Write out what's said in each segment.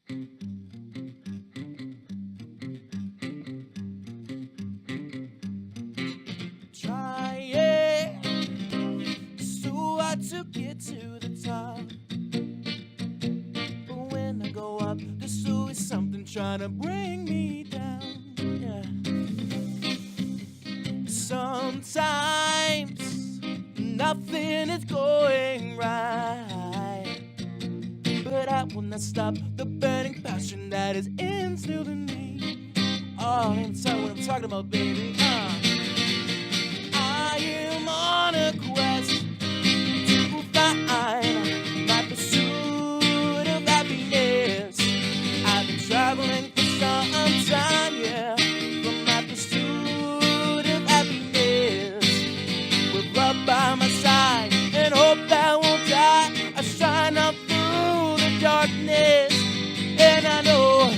Trying so hard to get to the top, but when I go up, there's always something trying to bring me down. Yeah. Sometimes nothing is going right, but I will not stop the burning passion that is instilled in me. Oh, I'm telling what I'm talking about, baby. I am on a quest to find my pursuit of happiness. I've been traveling for some time, yeah, for my pursuit of happiness. With love by my side and hope that won't die, I shine up through the darkness, and I know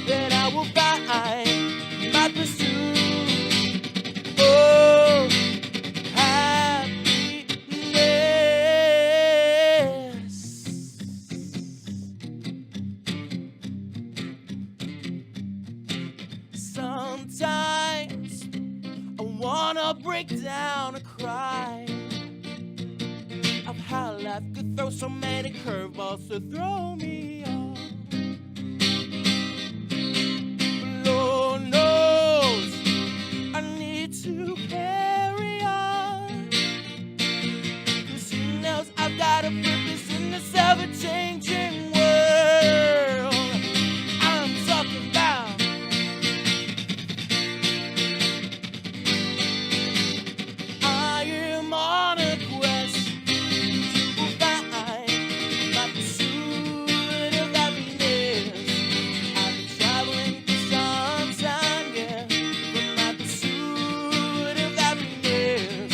that I will find my pursuit. Oh, happiness. Sometimes I wanna break down and cry of how life could throw so many curveballs to throw me off. Lord knows I need to carry on, 'cause He knows I've got a purpose in this ever-changing world. I'm talking about I am on a quest to find my pursuit of happiness. I've been traveling for some time, yeah, for my pursuit of happiness.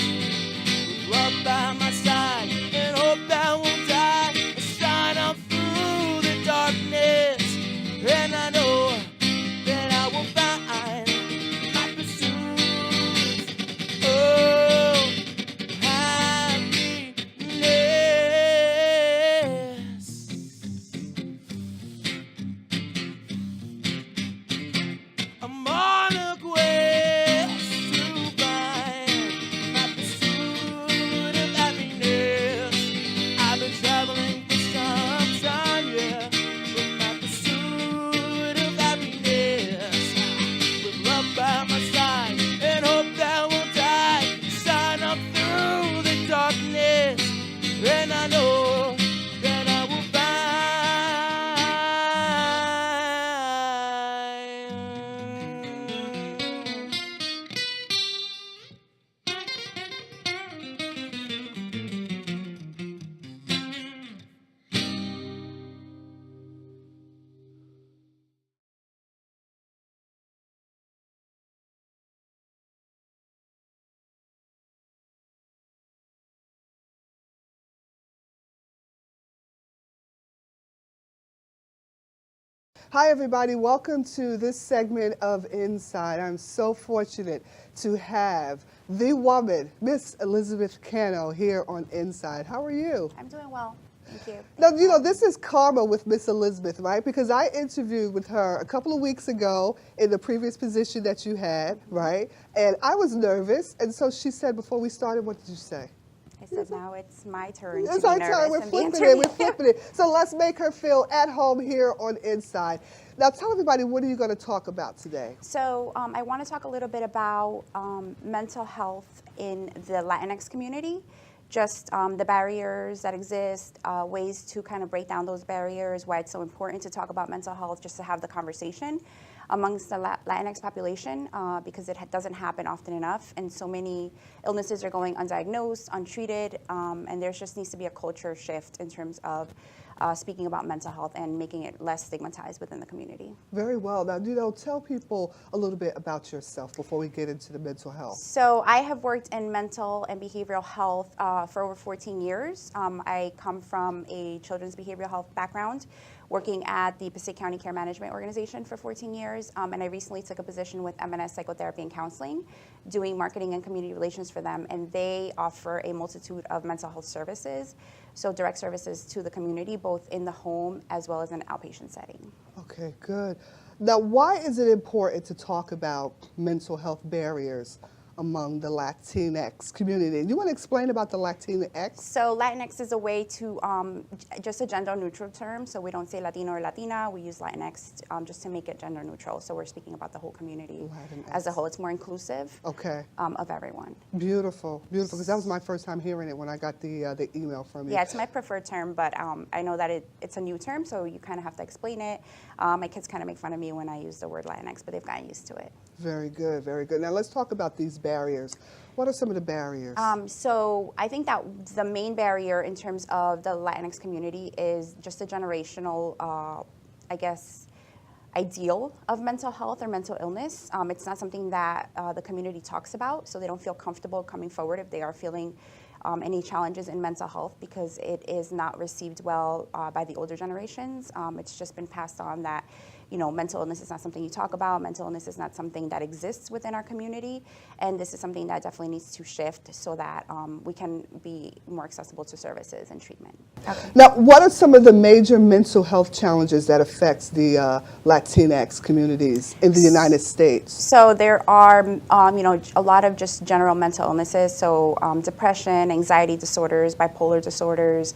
With love by my side and hope that won't die, I shine up through the darkness, and I know that I will find my pursuit. Oh, happiness. I'm on a quest to find my pursuit of happiness. I've been traveling for some time, yeah, for my pursuit of happiness. With love by my side and hope that won't die, shine up through the darkness, and I know that I will find. Hi, everybody. Welcome to this segment of Inside. I'm so fortunate to have the woman, Miss Elizabeth Cano, here on Inside. How are you? I'm doing well. Thank you. Now, you know, this is karma with Miss Elizabeth, right? Because I interviewed with her a couple of weeks ago in the previous position that you had, right? And I was nervous. And so she said, before we started, what did you say? I said now it's my turn It's to our be nervous time. We're in the flipping it. interview. We're flipping it. So let's make her feel at home here on Inside. Now, tell everybody, what are you going to talk about today? So I want to talk a little bit about mental health in the Latinx community, just the barriers that exist, ways to kind of break down those barriers, why it's so important to talk about mental health, just to have the conversation amongst the Latinx population, because it doesn't happen often enough, and so many illnesses are going undiagnosed, untreated, and there just needs to be a culture shift in terms of speaking about mental health and making it less stigmatized within the community. Very well. Now, you know, tell people a little bit about yourself before we get into the mental health. So I have worked in mental and behavioral health for over 14 years. I come from a children's behavioral health background, working at the Passaic County Care Management Organization for 14 years, and I recently took a position with M&S Psychotherapy and Counseling, doing marketing and community relations for them, and they offer a multitude of mental health services, So direct services to the community, both in the home as well as in an outpatient setting. Okay, good. Now, why is it important to talk about mental health barriers among the Latinx community? You want to explain about the Latinx? So Latinx is a way to, just a gender neutral term, so we don't say Latino or Latina, we use Latinx just to make it gender neutral, so we're speaking about the whole community Latinx. as a whole. It's more inclusive Okay. of everyone. Beautiful, beautiful, because that was my first time hearing it when I got the email from you. Yeah, it's my preferred term, but I know that it's a new term, so you kind of have to explain it. My kids kind of make fun of me when I use the word Latinx, but they've gotten used to it. Very good, very good. Now let's talk about these barriers. What are some of the barriers? So I think that the main barrier in terms of the Latinx community is just a generational, I guess, ideal of mental health or mental illness. It's not something that the community talks about, so they don't feel comfortable coming forward if they are feeling any challenges in mental health, because it is not received well by the older generations. It's just been passed on that, you know, mental illness is not something you talk about. Mental illness is not something that exists within our community, and this is something that definitely needs to shift so that we can be more accessible to services and treatment. Okay. Now, what are some of the major mental health challenges that affects the Latinx communities in the United States? So there are, you know, a lot of just general mental illnesses. So depression, anxiety disorders, bipolar disorders.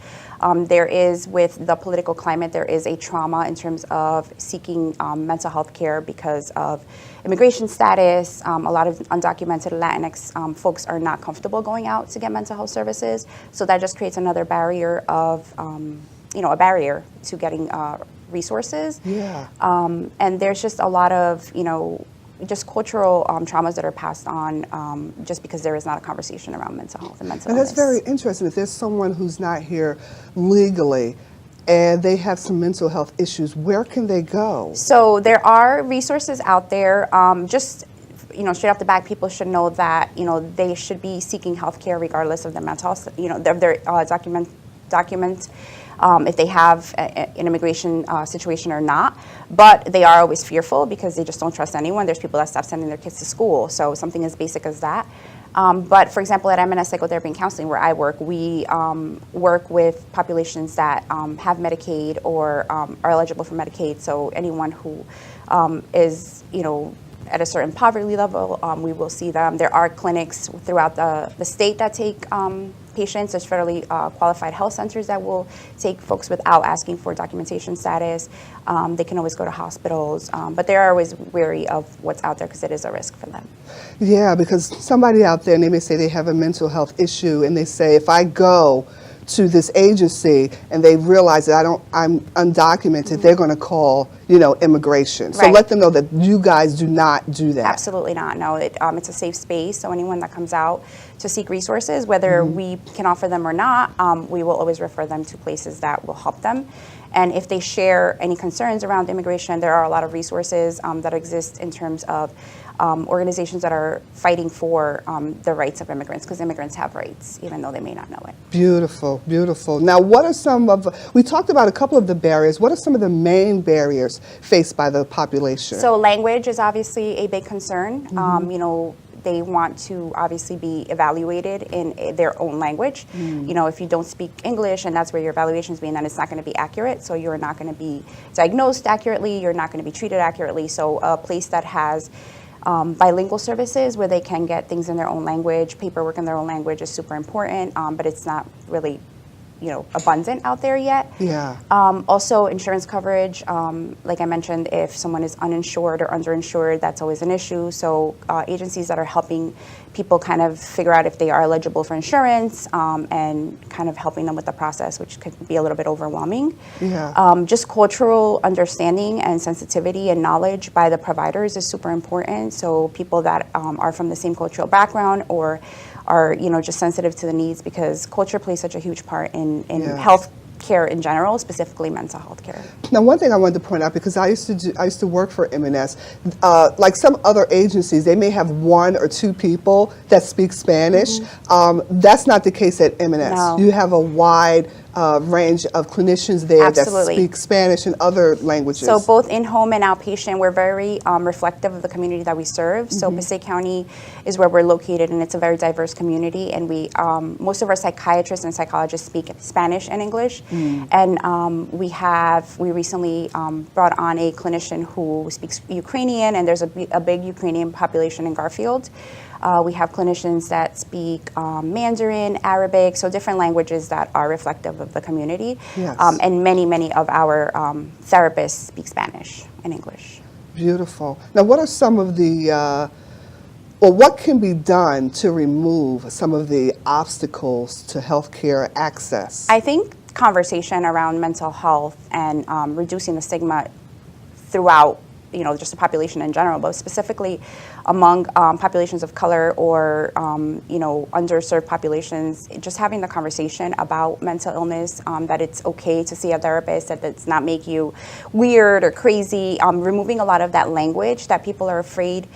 There is, with the political climate, there is a trauma in terms of seeking mental health care because of immigration status. A lot of undocumented Latinx folks are not comfortable going out to get mental health services. So that just creates another barrier of, you know, a barrier to getting resources. Yeah. And there's just a lot of, you know, just cultural traumas that are passed on just because there is not a conversation around mental health and mental illness. And that's very interesting. If there's someone who's not here legally and they have some mental health issues, where can they go? So there are resources out there. Just, you know, straight off the bat, people should know that, you know, they should be seeking health care regardless of their mental health, you know, their document if they have an immigration situation or not. But they are always fearful because they just don't trust anyone. There's people that stop sending their kids to school. So something as basic as that. But for example, at M&S Psychotherapy and Counseling, where I work, we work with populations that have Medicaid or are eligible for Medicaid. So anyone who is, you know, at a certain poverty level, we will see them. There are clinics throughout the state that take patients. There's federally qualified health centers that will take folks without asking for documentation status. They can always go to hospitals, but they're always wary of what's out there because it is a risk for them. Yeah, because somebody out there, and they may say they have a mental health issue, and they say, if I go to this agency and they realize that I'm undocumented, they're going to call, you know, immigration. So Right. let them know that you guys do not do that. Absolutely not. No, it's a safe space. So anyone that comes out to seek resources, whether we can offer them or not, we will always refer them to places that will help them. And if they share any concerns around immigration, there are a lot of resources that exist in terms of organizations that are fighting for the rights of immigrants, because immigrants have rights, even though they may not know it. Beautiful, beautiful. Now, what are some of, we talked about a couple of the barriers. What are some of the main barriers faced by the population? So language is obviously a big concern. You know, they want to obviously be evaluated in their own language. You know, if you don't speak English and that's where your evaluation is being done, it's not going to be accurate. So you're not going to be diagnosed accurately. You're not going to be treated accurately. So a place that has bilingual services where they can get things in their own language, paperwork in their own language is super important, but it's not really, you know, abundant out there yet. Yeah. Also, insurance coverage, like I mentioned, if someone is uninsured or underinsured, that's always an issue. So agencies that are helping people kind of figure out if they are eligible for insurance and kind of helping them with the process, which could be a little bit overwhelming. Yeah. Just cultural understanding and sensitivity and knowledge by the providers is super important. So people that are from the same cultural background or are, you know, just sensitive to the needs, because culture plays such a huge part in health care in general, specifically mental health care. Now, one thing I wanted to point out, because I used to work for M&S, like some other agencies, they may have one or two people that speak Spanish. That's not the case at M&S. No. You have a wide range of clinicians there Absolutely. that speak Spanish and other languages. So both in-home and outpatient, we're very reflective of the community that we serve. So Passaic County is where we're located, and it's a very diverse community. And we, most of our psychiatrists and psychologists speak Spanish and English. And we recently brought on a clinician who speaks Ukrainian, and there's a big Ukrainian population in Garfield. We have clinicians that speak Mandarin, Arabic, so different languages that are reflective of the community. Yes. And many of our therapists speak Spanish and English. Beautiful. Now, what are some of the, or what can be done to remove some of the obstacles to healthcare access? I think conversation around mental health and reducing the stigma throughout, just the population in general, but specifically among populations of color or, underserved populations, just having the conversation about mental illness, that it's okay to see a therapist, that it's not make you weird or crazy, removing a lot of that language that people are afraid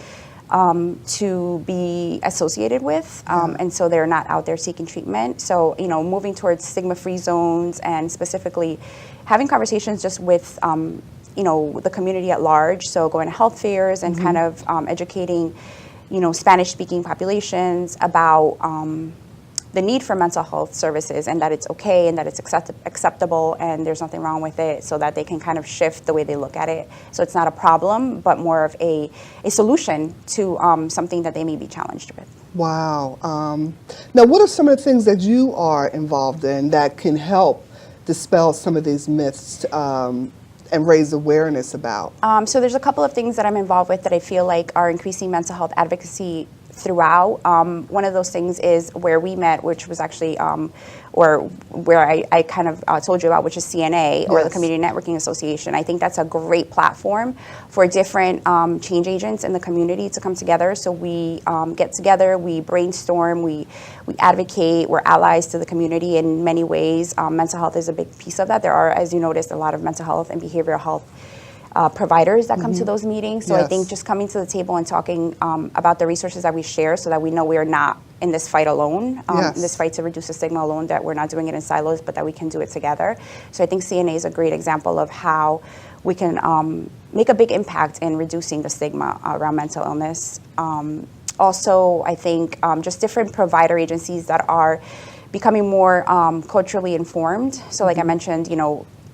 to be associated with, and so they're not out there seeking treatment. So, moving towards stigma-free zones and specifically having conversations just with the community at large, so going to health fairs and kind of educating, Spanish-speaking populations about the need for mental health services and that it's okay and that it's acceptable and there's nothing wrong with it, so that they can kind of shift the way they look at it. So it's not a problem, but more of a solution to something that they may be challenged with. Wow. Now, what are some of the things that you are involved in that can help dispel some of these myths and raise awareness about? So there's a couple of things that I'm involved with that I feel like are increasing mental health advocacy throughout. One of those things is where we met, which was actually, or where I kind of told you about, which is CNA, or the Community Networking Association. I think that's a great platform for different change agents in the community to come together. So we get together, we brainstorm, we advocate, we're allies to the community in many ways. Mental health is a big piece of that. There are, as you noticed, a lot of mental health and behavioral health providers that come to those meetings. So I think just coming to the table and talking about the resources that we share, so that we know we are not in this fight alone, in this fight to reduce the stigma alone, that we're not doing it in silos, but that we can do it together. So I think CNA is a great example of how we can make a big impact in reducing the stigma around mental illness. Also, I think just different provider agencies that are becoming more culturally informed. So like I mentioned,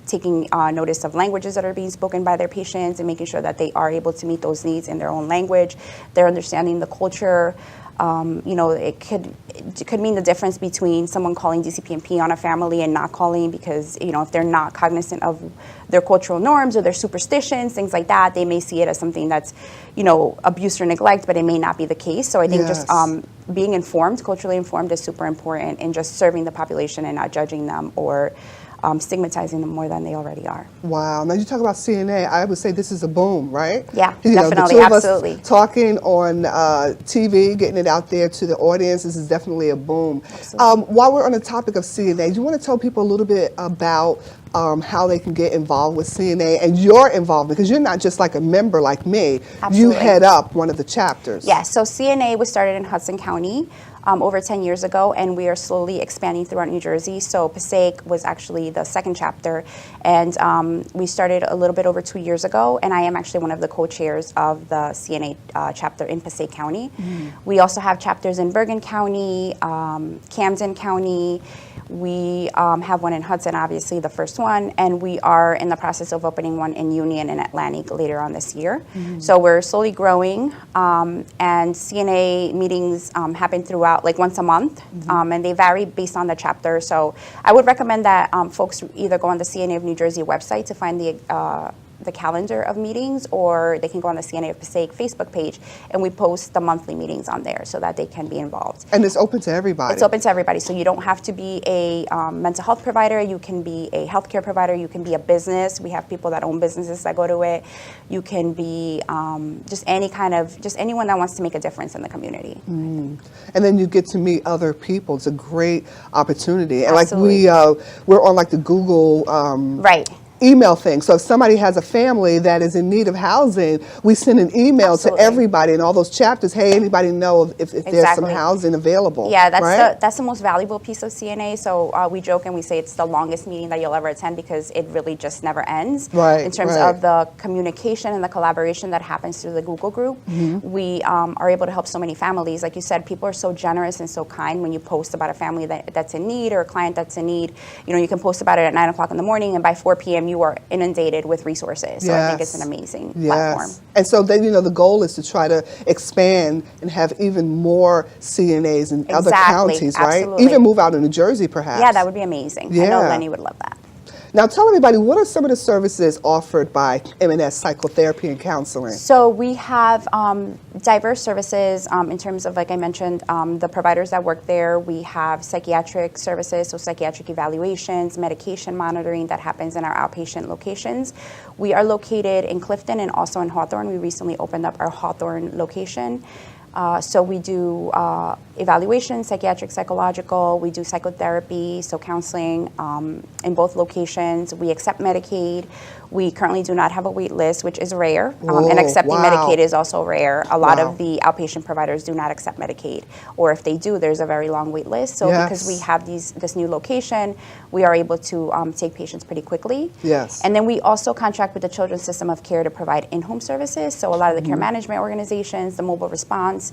taking notice of languages that are being spoken by their patients and making sure that they are able to meet those needs in their own language. They're understanding the culture. It could mean the difference between someone calling DCP&P on a family and not calling because, if they're not cognizant of their cultural norms or their superstitions, things like that, they may see it as something that's, abuse or neglect, but it may not be the case. So I think just being informed, culturally informed, is super important in just serving the population and not judging them or stigmatizing them more than they already are. Wow. Now you talk about CNA, I would say this is a boom, right? Yeah, The definitely, two absolutely. of us talking on TV, getting it out there to the audience, this is definitely a boom. While we're on the topic of CNA, do you want to tell people a little bit about how they can get involved with CNA and your involvement? Because you're not just like a member like me. Absolutely. You head up one of the chapters. Yes, so CNA was started in Hudson County over 10 years ago, and we are slowly expanding throughout New Jersey. So Passaic was actually the second chapter, and we started a little bit over 2 years ago, and I am actually one of the co-chairs of the CNA chapter in Passaic County. We also have chapters in Bergen County, Camden County. We have one in Hudson, obviously the first one, and we are in the process of opening one in Union and Atlantic later on this year. So we're slowly growing, and CNA meetings happen throughout, like once a month, and they vary based on the chapter. So I would recommend that folks either go on the CNA of New Jersey website to find the calendar of meetings, or they can go on the CNA of Passaic Facebook page, and we post the monthly meetings on there so that they can be involved. And it's open to everybody. It's open to everybody, so you don't have to be a mental health provider. You can be a healthcare provider. You can be a business. We have people that own businesses that go to it. You can be just anyone that wants to make a difference in the community. And then you get to meet other people. It's a great opportunity. And Absolutely. like we're on like the Google Right. email thing. So if somebody has a family that is in need of housing, we send an email Absolutely. to everybody in all those chapters. Hey, anybody know if there's some Exactly. housing available? Yeah, that's right? that's the most valuable piece of CNA. So we joke and we say it's the longest meeting that you'll ever attend because it really just never ends. Right, In terms right. of the communication and the collaboration that happens through the Google group, we are able to help so many families. Like you said, people are so generous and so kind when you post about a family that's in need or a client that's in need. You know, you can post about it at 9 o'clock in the morning, and by 4 p.m. you are inundated with resources. So I think it's an amazing platform. And so then, you know, the goal is to try to expand and have even more CNAs in other counties, right? Absolutely. Even move out of New Jersey, perhaps. Yeah, that would be amazing. I know Yeah. Lenny would love that. Now tell everybody, what are some of the services offered by M&S Psychotherapy and Counseling? So we have diverse services in terms of, like I mentioned, the providers that work there. We have psychiatric services, so psychiatric evaluations, medication monitoring that happens in our outpatient locations. We are located in Clifton and also in Hawthorne. We recently opened up our Hawthorne location. So we do evaluation, psychiatric, psychological. We do psychotherapy, so counseling in both locations. We accept Medicaid. We currently do not have a wait list, which is rare. And accepting Medicaid is also rare. A lot of the outpatient providers do not accept Medicaid. Or if they do, there's a very long wait list. So because we have this new location, we are able to take patients pretty quickly. Yes. And then we also contract with the Children's System of Care to provide in-home services. So a lot of the care management organizations, the mobile response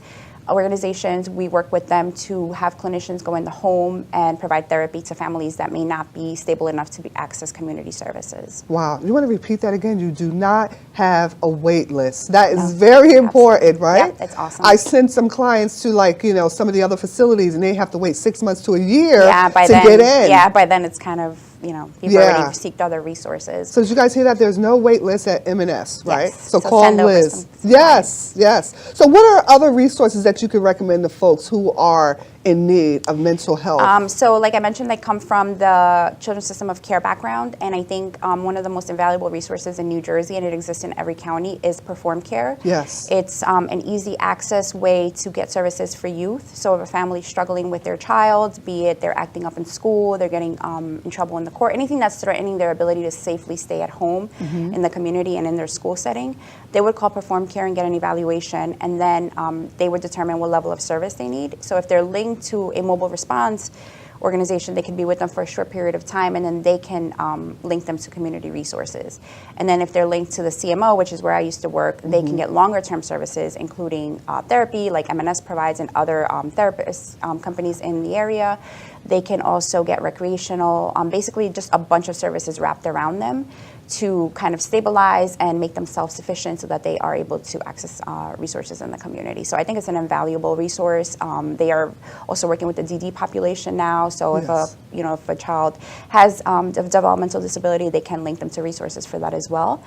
organizations, we work with them to have clinicians go in the home and provide therapy to families that may not be stable enough to access community services. Wow. You want to repeat that again? You do not have a wait list. That is very important, right? Yeah, that's awesome. I send some clients to, like, you know, some of the other facilities, and they have to wait 6 months to a year by to then, get in. Yeah, by then it's kind of, you know, you've already seeked other resources. So did you guys hear that? There's no wait list at M&S, right? Yes. So call send over Liz. some Yes, yes. So what are other resources that you could recommend to folks who are in need of mental health? So like I mentioned, I come from the Children's System of Care background, and I think one of the most invaluable resources in New Jersey, and it exists in every county, is Perform Care. Yes. It's an easy access way to get services for youth. So if a family's struggling with their child, be it they're acting up in school, they're getting in trouble in the court, anything that's threatening their ability to safely stay at home in the community and in their school setting, they would call Perform Care and get an evaluation, and then they would determine what level of service they need. So if they're linked to a mobile response organization, they can be with them for a short period of time, and then they can link them to community resources. And then if they're linked to the CMO, which is where I used to work, they can get longer term services, including therapy, like M&S provides, and other therapist companies in the area. They can also get recreational, basically just a bunch of services wrapped around them to kind of stabilize and make them self-sufficient so that they are able to access resources in the community. So I think it's an invaluable resource. They are also working with the DD population now. So if a child has a developmental disability, they can link them to resources for that as well.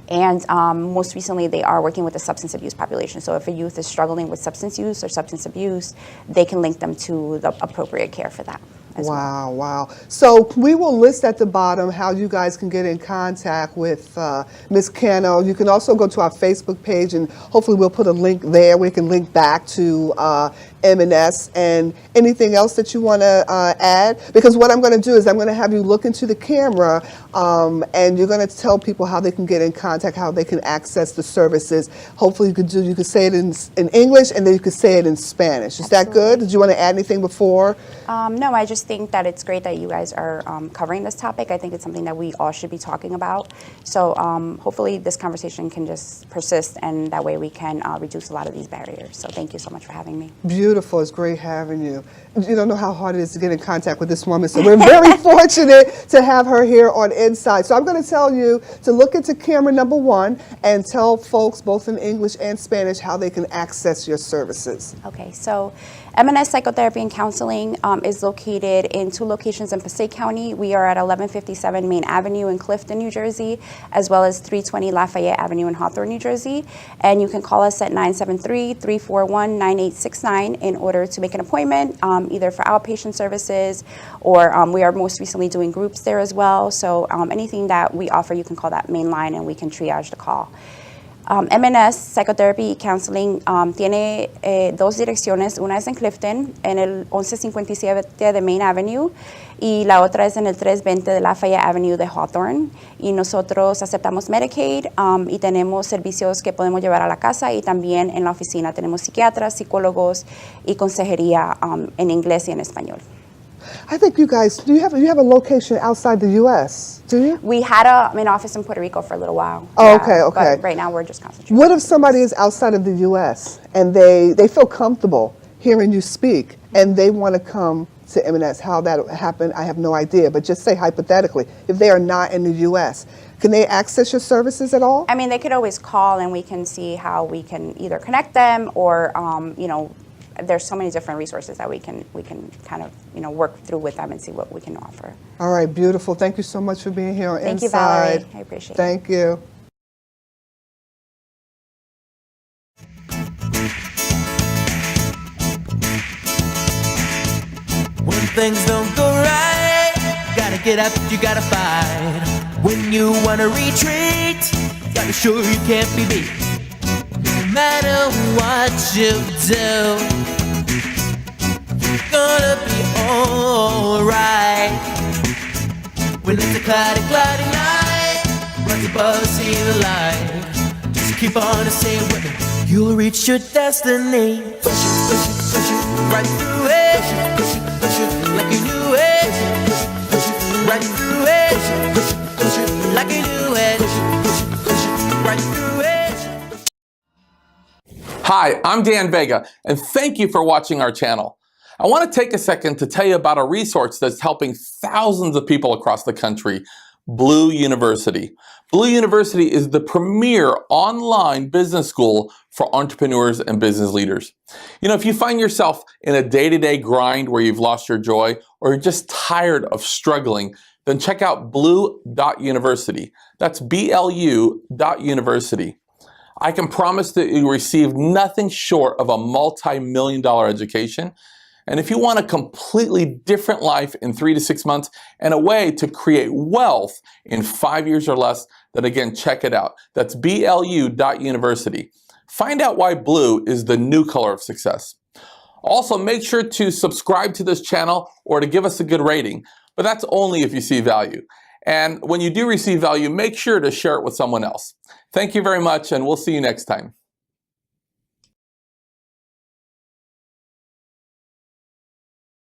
And most recently, they are working with the substance abuse population. So if a youth is struggling with substance use or substance abuse, they can link them to the appropriate care for that. Wow, wow. So we will list at the bottom how you guys can get in contact with Ms. Cano. You can also go to our Facebook page, and hopefully we'll put a link there. We can link back to M&S and anything else that you want to add. Because what I'm going to do is I'm going to have you look into the camera and you're going to tell people how they can get in contact, how they can access the services. Hopefully you could say it in English, and then you could say it in Spanish. Is that good? Did you want to add anything before? No, I just think that it's great that you guys are covering this topic. I think it's something that we all should be talking about. So hopefully this conversation can just persist, and that way we can reduce a lot of these barriers. So thank you so much for having me. Beautiful. It's great having you. You don't know how hard it is to get in contact with this woman, so we're very fortunate to have her here on Inside. So I'm going to tell you to look into camera number 1 and tell folks both in English and Spanish how they can access your services. Okay, so M&S Psychotherapy and Counseling is located in 2 locations in Passaic County. We are at 1157 Main Avenue in Clifton, New Jersey, as well as 320 Lafayette Avenue in Hawthorne, New Jersey. And you can call us at 973-341-9869 in order to make an appointment, either for outpatient services, or we are most recently doing groups there as well. So anything that we offer, you can call that main line and we can triage the call. M&S Psychotherapy y Counseling tiene dos direcciones. Una es en Clifton, en el 1157 de Main Avenue, y la otra es en el 320 de Lafayette Avenue de Hawthorne. Y nosotros aceptamos Medicaid y tenemos servicios que podemos llevar a la casa, y también en la oficina tenemos psiquiatras, psicólogos y consejería en inglés y en español. I think you guys, you have a location outside the U.S., do you? We had an office in Puerto Rico for a little while. Oh, okay, okay. But right now we're just concentrating. What if somebody is outside of the U.S. and they feel comfortable hearing you speak and they want to come to M&S? How that happen, I have no idea, but just say hypothetically, if they are not in the U.S., can they access your services at all? I mean, they could always call and we can see how we can either connect them or, you know, there's so many different resources that we can kind of, you know, work through with them and see what we can offer. All right, beautiful. Thank you so much for being here on Thank you, Inside. Valerie. I appreciate it. Thank you. When things don't go right, gotta get up, you gotta fight. When you wanna retreat, gotta show you can't be beat. No matter what you do, you're gonna be alright. When it's a cloudy, cloudy night, rise above and see the light. Just keep on saying with it, you'll reach your destiny. Push it, push it, push it, right through it. Push it, push it, like you knew it. Push it, right through it. Push it, like you knew it. Push it, right through it. Hi, I'm Dan Vega, and thank you for watching our channel. I want to take a second to tell you about a resource that's helping thousands of people across the country, Blue University. Blue University is the premier online business school for entrepreneurs and business leaders. You know, if you find yourself in a day-to-day grind where you've lost your joy or you're just tired of struggling, then check out blue.university. That's BLU.university. I can promise that you receive nothing short of a multi-million-dollar education. And if you want a completely different life in 3 to 6 months and a way to create wealth in 5 years or less, then again, check it out. That's BLU.university. Find out why blue is the new color of success. Also, make sure to subscribe to this channel or to give us a good rating, but that's only if you see value. And when you do receive value, make sure to share it with someone else. Thank you very much, and we'll see you next time.